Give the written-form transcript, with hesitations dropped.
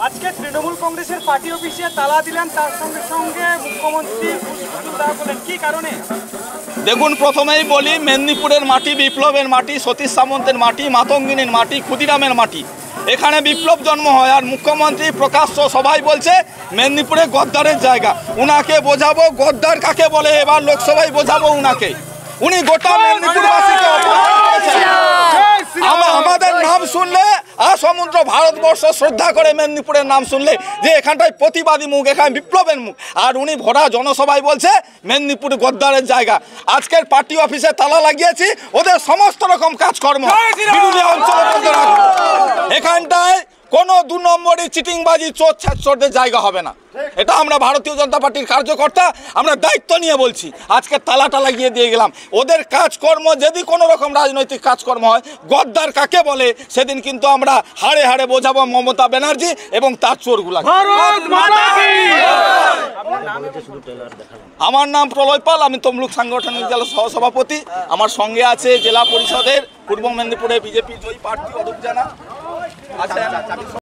আজকে তৃণমূল কংগ্রেসের পার্টি অফিসে তালা দিলেন, তার সঙ্গে সঙ্গে মুখ্যমন্ত্রী বলেন কি কারণে? দেখুন, প্রথমেই বলি, মেদিনীপুরের মাটি বিপ্লবের মাটি, সতীশ সামন্তের মাটি, মাতঙ্গিনীর মাটি, ক্ষুদিরামের মাটি। এখানে বিপ্লব জন্ম হয়। আর মুখ্যমন্ত্রী প্রকাশ্য সবাই বলছে মেদিনীপুরে গদ্দারের জায়গা। উনাকে বোঝাবো গদ্দার কাকে বলে, এবার লোকসভায় বোঝাবো উনাকে। উনি গোটা মেদিনীপুরবাসীকে অপমান করেছেন। আমাদের নাম শুনলে সমুদ্র ভারতবর্ষ শ্রদ্ধা করে, মেদিনীপুরের নাম শুনলে যে এখানটায় প্রতিবাদী মুখ, এখানে বিপ্লবের মুখ। আর উনি ভরা জনসভায় বলছে মেদিনীপুর গদ্দারের জায়গা। আজকের পার্টি অফিসে তালা লাগিয়েছি, ওদের সমস্ত রকম কাজকর্ম বিরোধী অঞ্চলে বন্ধ রাখবো। এখানটায় কোনো 2 নম্বরই চিটিংবাজি, চোর ছাত্রদের জায়গা হবে না। এটা আমরা ভারতীয় জনতা পার্টির কার্যকর্তা, আমরা দায়িত্ব নিয়ে বলছি। আজকে তালাটা লাগিয়ে দিয়ে গেলাম। ওদের কাজকর্ম যদি কোনো রকম রাজনৈতিক কাজকর্ম হয়, গদ্দার কাকে বলে সেদিন কিন্তু আমরা হাড়ে হাড়ে বোঝাবো মমতা ব্যানার্জি এবং তার চোরগুলা। আমার নাম প্রলয় পাল, আমি তমলুক সাংগঠনিক জেলা সহসভাপতি। আমার সঙ্গে আছে জেলা পরিষদের পূর্ব মেদিনীপুরে বিজেপি জয়ী প্রার্থী অরূপ জানা।